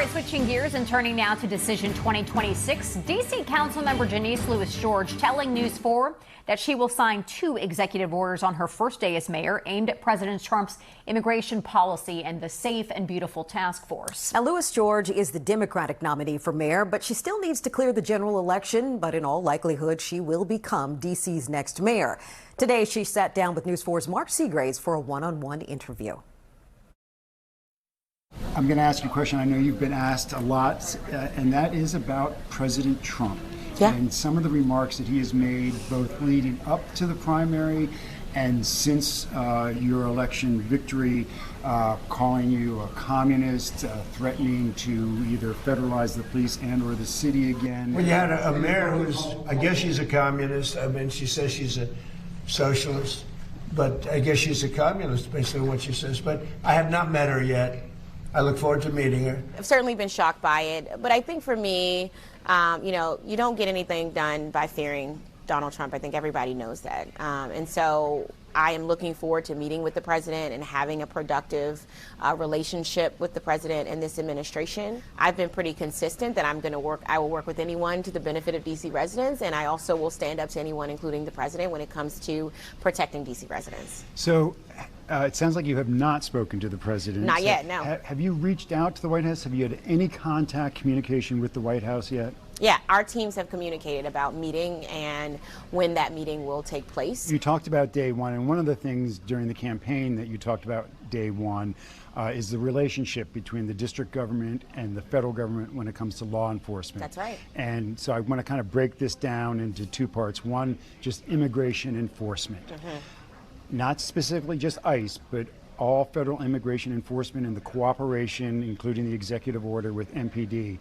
right, switching gears and turning now to Decision 2026. D.C. Councilmember Janeese Lewis George telling News 4 that she will sign 2 executive orders on her first day as mayor aimed at President Trump's immigration policy and the Safe and Beautiful Task Force. Now, Lewis George is the Democratic nominee for mayor, but she still needs to clear the general election. But in all likelihood, she will become D.C.'s next mayor. Today, she sat down with News 4's Mark Segraves for a one-on-one interview. I'm going to ask you a question I know you've been asked a lot, and that is about President Trump. Yeah. And some of the remarks that he has made both leading up to the primary and since your election victory, calling you a communist, threatening to either federalize the police and or the city again. Well, you had a mayor who's, I guess she's a communist. I mean, she says she's a socialist, but I guess she's a communist based on what she says. But I have not met her yet. I look forward to meeting her. I've certainly been shocked by it, but I think for me, you don't get anything done by fearing Donald Trump. I think everybody knows that. And so I am looking forward to meeting with the president and having a productive relationship with the president and this administration. I've been pretty consistent that I will work with anyone to the benefit of D.C. residents, and I also will stand up to anyone, including the president, when it comes to protecting D.C. residents. So it sounds like you have not spoken to the president. Not yet, no. Have you reached out to the White House? Have you had any contact, communication with the White House yet? Yeah, our teams have communicated about meeting and when that meeting will take place. You talked about day one, and one of the things during the campaign that you talked about day one is the relationship between the district government and the federal government when it comes to law enforcement. That's right. And so I want to kind of break this down into 2 parts. One, just immigration enforcement. Not specifically just ICE, but all federal immigration enforcement and the cooperation, including the executive order with MPD.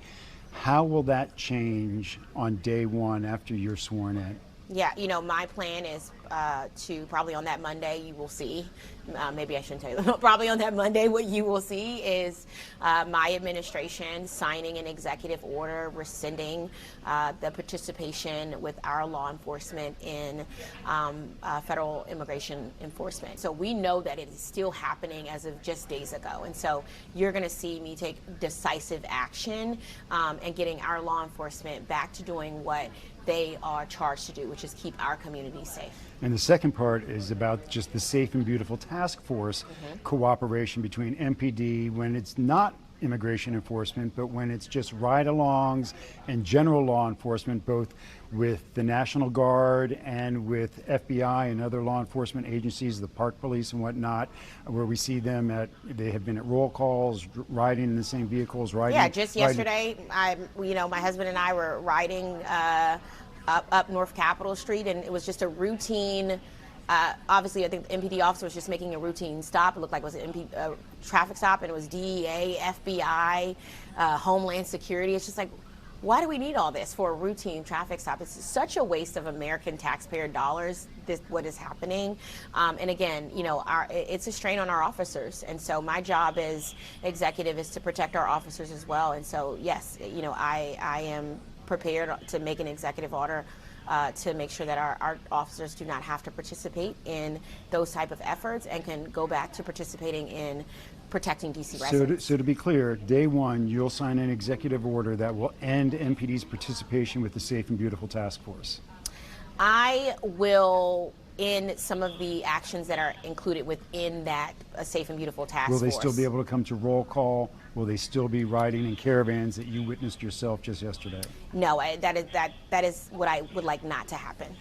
How will that change on day one after you're sworn in? Yeah, my plan is to probably on that Monday you will see, maybe I shouldn't tell you, probably on that Monday what you will see is my administration signing an executive order rescinding the participation with our law enforcement in federal immigration enforcement. So we know that it is still happening as of just days ago. And so you're going to see me take decisive action and getting our law enforcement back to doing what they are charged to do, which is keep our community safe. And the second part is about just the Safe and Beautiful Task Force cooperation between MPD when it's not immigration enforcement, but when it's just ride-alongs and general law enforcement, both with the National Guard and with FBI and other law enforcement agencies, the Park Police and whatnot, where we see them they have been at roll calls, riding in the same vehicles, riding. Yeah, just yesterday, my husband and I were riding up North Capitol Street, and it was just a routine. Obviously, I think the MPD officer was just making a routine stop. It looked like it was a traffic stop, and it was DEA, FBI, Homeland Security. It's just like, why do we need all this for a routine traffic stop? It's such a waste of American taxpayer dollars, what is happening. And again, it's a strain on our officers. And so my job as executive is to protect our officers as well. And so, yes, I am prepared to make an executive order to make sure that our officers do not have to participate in those type of efforts and can go back to participating in protecting D.C. residents. So to be clear, day one, you'll sign an executive order that will end MPD's participation with the Safe and Beautiful Task Force. I will end some of the actions that are included within that Safe and Beautiful Task Force. Will they still be able to come to roll call? Will they still be riding in caravans that you witnessed yourself just yesterday? No, that is what I would like not to happen.